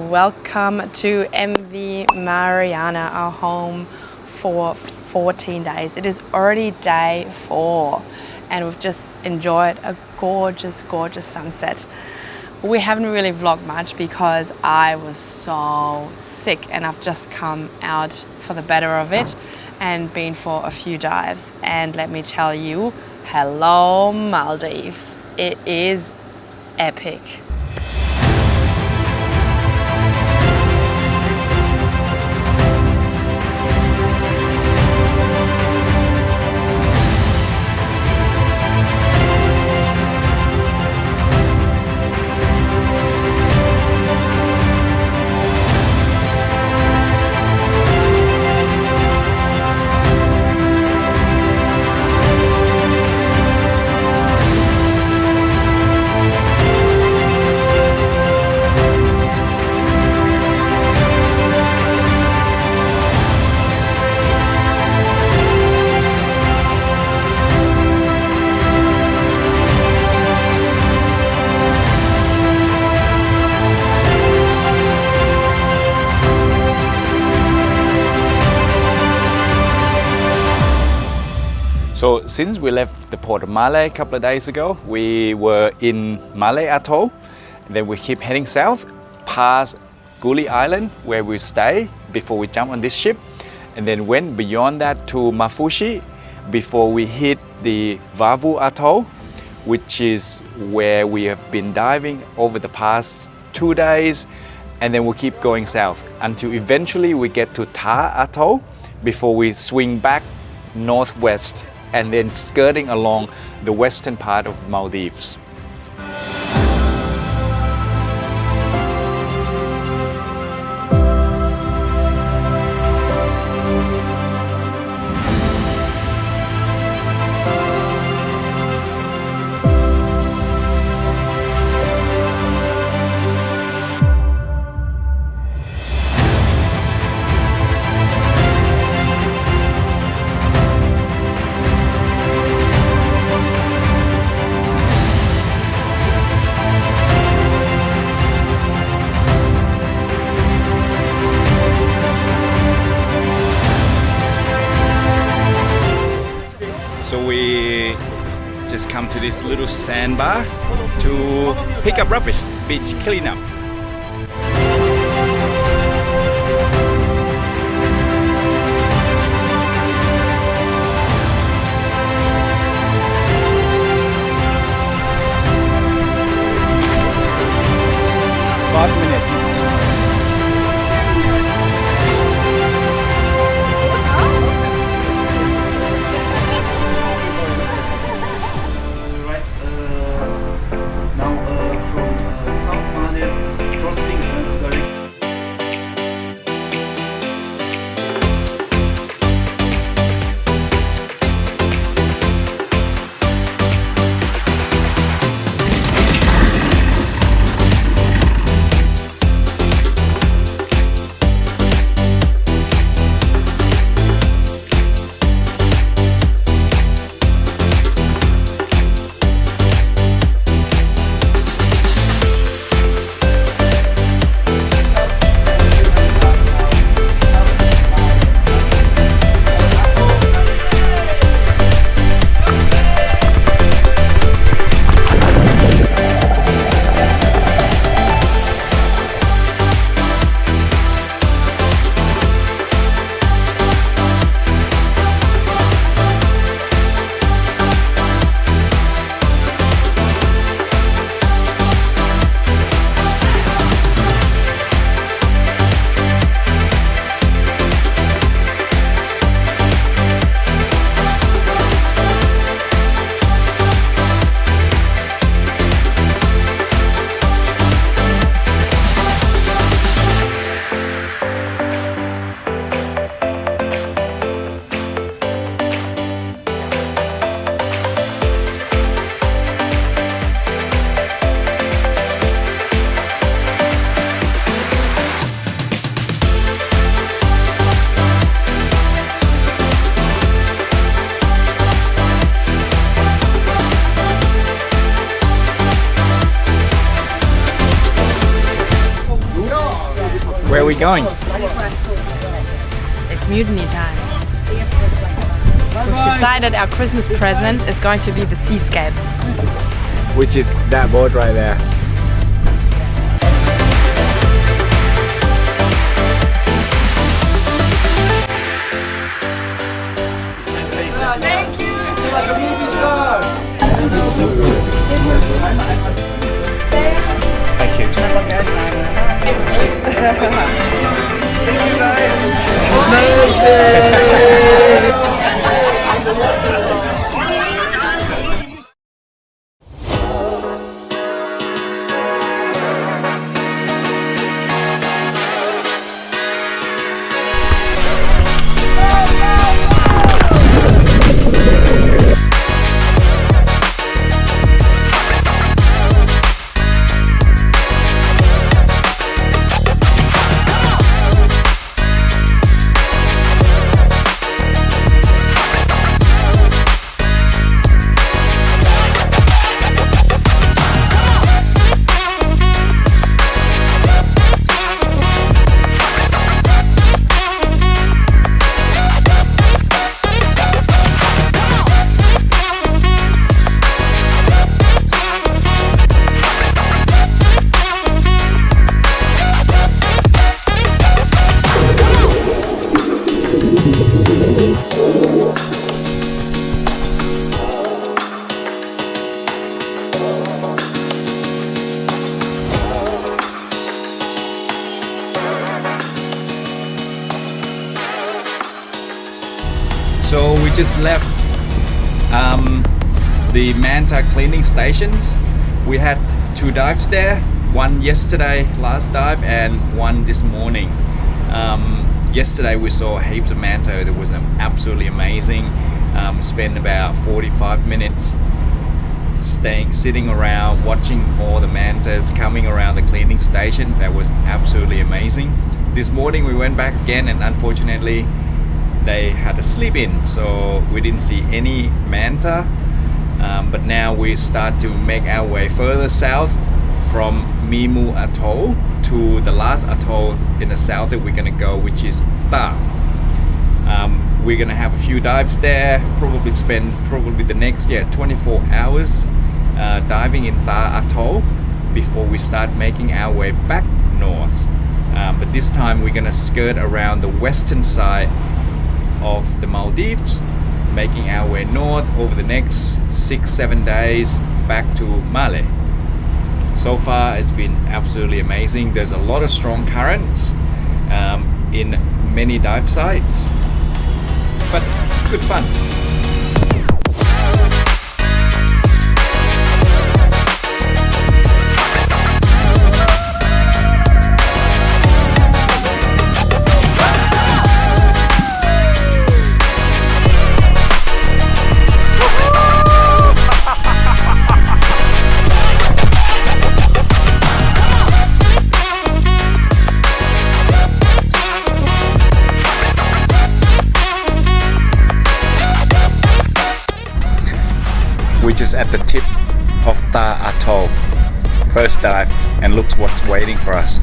welcome to MV Mariana, our home for 14 days. It is already day 4 and we've just enjoyed a gorgeous sunset. We haven't really vlogged much because I was so sick and I've just come out for the better of it and been for a few dives, and let me tell you, hello Maldives, it is epic. So since we left the port of Malé a couple of days ago, we were in Maldives Atoll, and then we keep heading south past Guli Island where we stay before we jump on this ship, and then went beyond that to Mafushi before we hit the Vavu Atoll, which is where we have been diving over the past 2 days, and then we'll keep going south until eventually we get to Ta Atoll before we swing back northwest and then skirting along the western part of Maldives. So we just come to this little sandbar to pick up rubbish, beach cleanup. we going? It's mutiny time. We've decided our Christmas present is going to be the seascape. Which is that boat right there. Thank you! Like a movie star! Thank you. So we just left the manta cleaning stations. We had 2 dives there, one yesterday, last dive, and one this morning. Yesterday we saw heaps of manta. It was absolutely amazing. Spent about 45 minutes sitting around watching all the mantas coming around the cleaning station. That was absolutely amazing. This morning we went back again, and unfortunately they had a sleep in, so we didn't see any manta. But now we start to make our way further south from MV Atoll to the last atoll in the south that we're gonna go, which is Ta. We're gonna have a few dives there, probably spend the next 24 hours diving in Ta Atoll before we start making our way back north. But this time we're gonna skirt around the western side of the Maldives, making our way north over the next 6-7 days back to Malé. So far it's been absolutely amazing. There's a lot of strong currents in many dive sites, but it's good fun. We're just at the tip of Ta Atoll. First dive, and look what's waiting for us.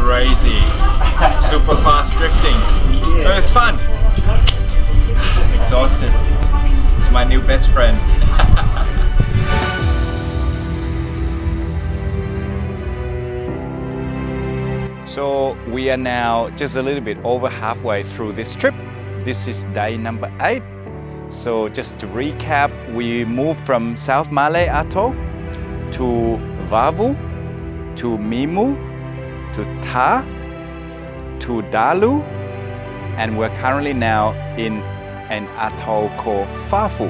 Crazy, super fast drifting. But it's fun. Exhausted. It's my new best friend. So we are now just a little bit over halfway through this trip. This is day number 8. So just to recap, we moved from South Malay Atoll to Vavu, to Mimu, to Ta, to Dalu, and we're currently now in an atoll called Fafu.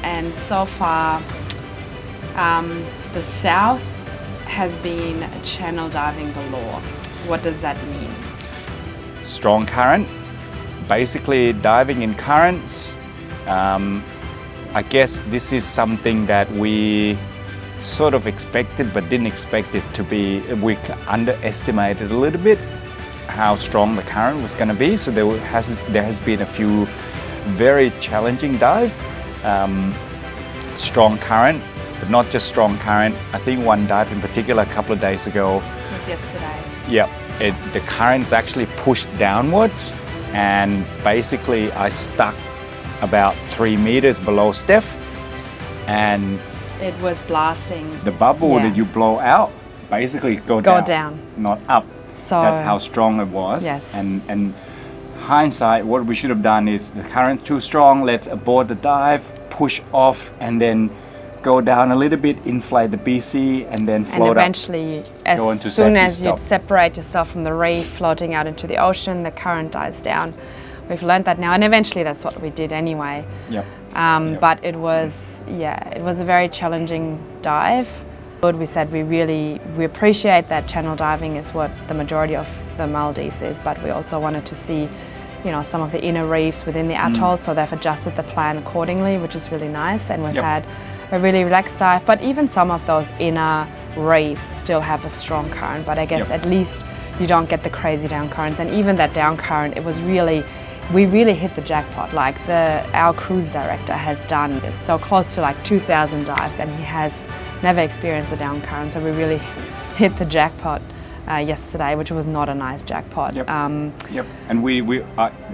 And so far, the south has been channel diving galore. What does that mean? Strong current, basically diving in currents. I guess this is something that we sort of expected but didn't expect it to be. We underestimated a little bit how strong the current was going to be, so there has been a few very challenging dives. Strong current, but not just strong current. I think one dive in particular a couple of days ago. It was yesterday. Yeah, the current's actually pushed downwards, and basically I stuck about 3 meters below Steph, and it was blasting. The bubble that you blow out basically go down, not up. So that's how strong it was. Yes. And hindsight, what we should have done is the current too strong. Let's abort the dive, push off, and then go down a little bit, inflate the BC, and then float and eventually, up. as soon as you separate yourself from the reef, floating out into the ocean, the current dies down. We've learned that now, and eventually that's what we did anyway. Yep. But it was a very challenging dive. We said we appreciate that channel diving is what the majority of the Maldives is, but we also wanted to see, some of the inner reefs within the atoll, so they've adjusted the plan accordingly, which is really nice, and we've had a really relaxed dive. But even some of those inner reefs still have a strong current, but I guess at least you don't get the crazy down currents, and even that down current, we really hit the jackpot. Like our cruise director has done so close to like 2,000 dives, and he has never experienced a down current. So we really hit the jackpot yesterday, which was not a nice jackpot. And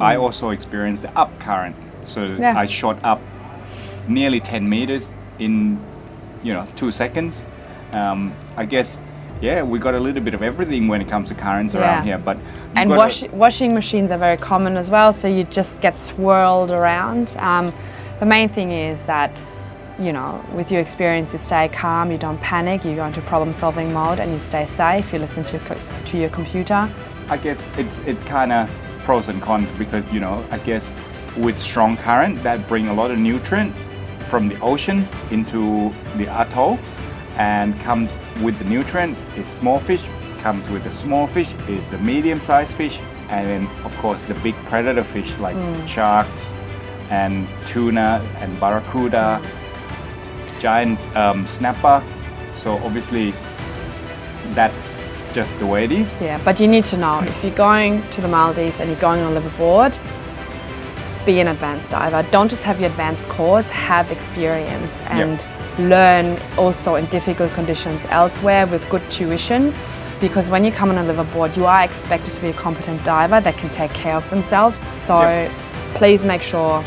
I also experienced the up current. So I shot up nearly 10 meters in 2 seconds. I guess we got a little bit of everything when it comes to currents around here, but washing machines are very common as well, so you just get swirled around. The main thing is that with your experience, you stay calm, you don't panic, you go into problem-solving mode, and you stay safe. You listen to your computer. I guess it's kind of pros and cons, because I guess with strong current that bring a lot of nutrient from the ocean into the atoll, and comes with the nutrient is small fish, comes with the small fish is the medium-sized fish, and then of course the big predator fish like sharks and tuna and barracuda, giant snapper. So obviously that's just the way it is. Yeah, but you need to know, if you're going to the Maldives and you're going on a liveaboard, be an advanced diver. Don't just have your advanced course, have experience and learn also in difficult conditions elsewhere with good tuition, because when you come on a liveaboard, you are expected to be a competent diver that can take care of themselves. So please make sure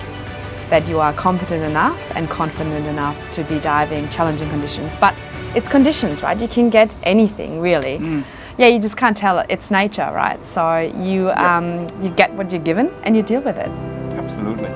that you are competent enough and confident enough to be diving challenging conditions. But it's conditions, right? You can get anything, really. Yeah, you just can't tell it. It's nature, right? So you get what you're given and you deal with it. Absolutely.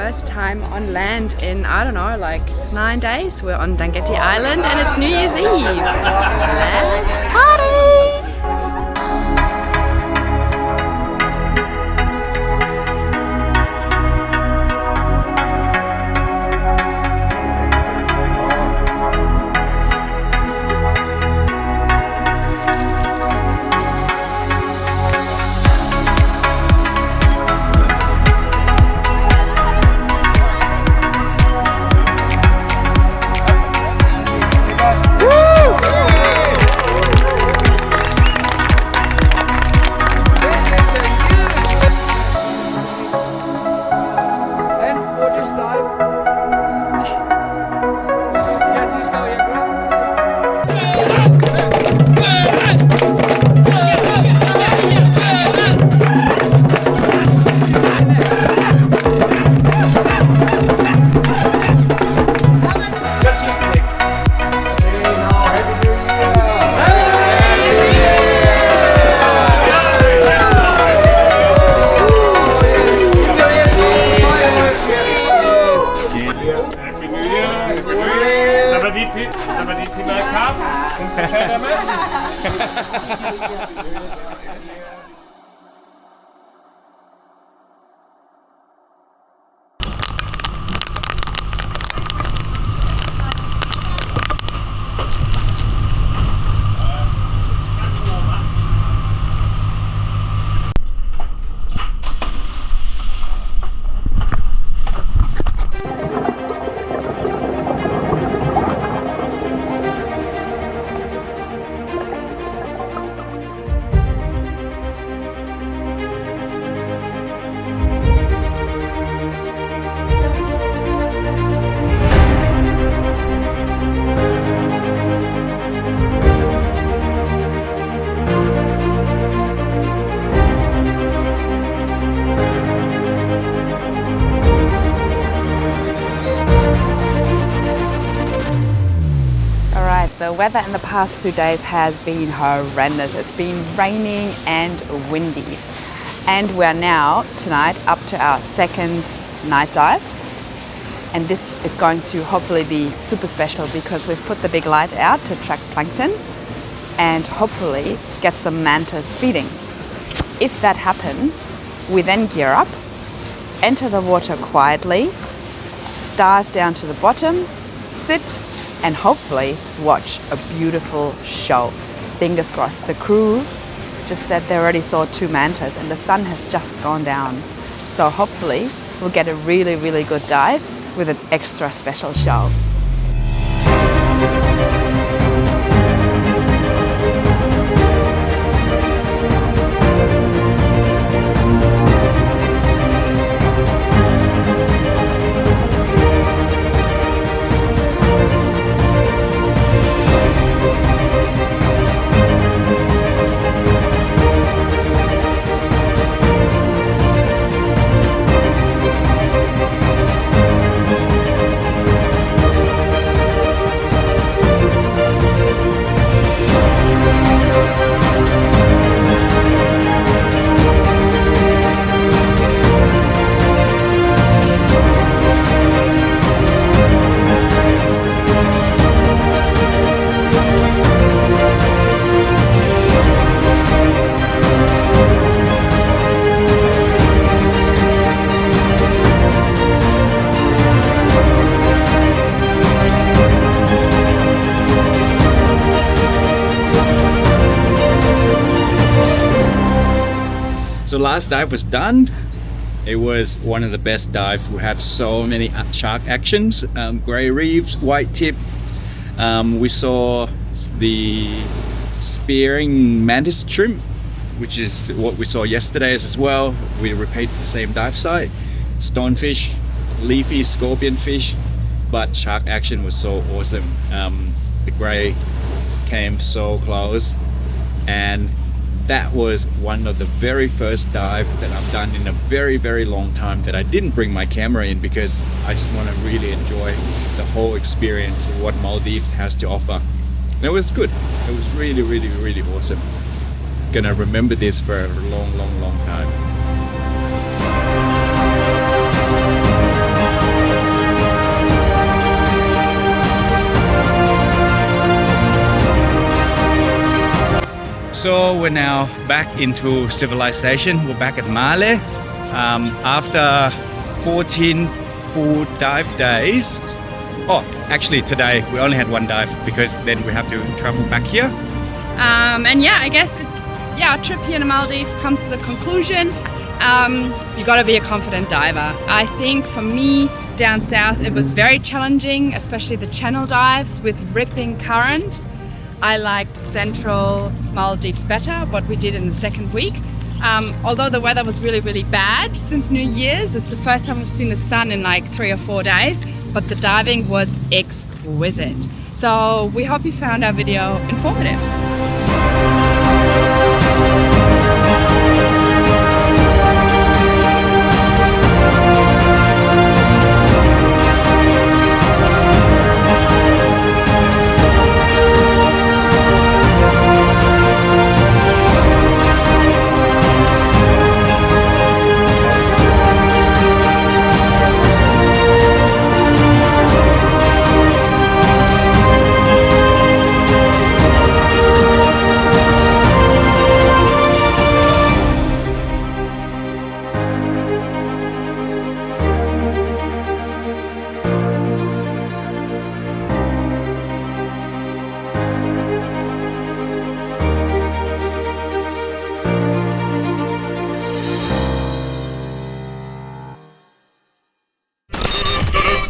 first time on land in, I don't know, like 9 days. We're on Dangeti Island and it's New Year's Eve. Let's party! The weather in the past 2 days has been horrendous. It's been raining and windy. And we're now, tonight, up to our second night dive. And this is going to hopefully be super special because we've put the big light out to attract plankton and hopefully get some mantas feeding. If that happens, we then gear up, enter the water quietly, dive down to the bottom, sit, and hopefully watch a beautiful show. Fingers crossed. The crew just said they already saw 2 mantas and the sun has just gone down. So hopefully we'll get a really, really good dive with an extra special show. So last dive was done. It was one of the best dives. We had so many shark actions, grey reefs, white tip. We saw the spearing mantis shrimp, which is what we saw yesterday as well. We repeated the same dive site. Stonefish, leafy scorpion fish, but shark action was so awesome. The grey came so close, and that was one of the very first dive that I've done in a very, very long time that I didn't bring my camera in because I just want to really enjoy the whole experience of what Maldives has to offer. And it was good. It was really, really, really awesome. Gonna remember this for a long, long, long time. So we're now back into civilization. We're back at Male. After 14 full dive days. Oh, actually today we only had one dive because then we have to travel back here. And yeah, I guess our trip here in the Maldives comes to the conclusion. You got to be a confident diver. I think for me down south it was very challenging, especially the channel dives with ripping currents. I liked central Maldives better, what we did in the second week. Although the weather was really, really bad since New Year's. It's the first time we've seen the sun in like 3 or 4 days, but the diving was exquisite. So we hope you found our video informative.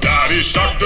Daddy shark,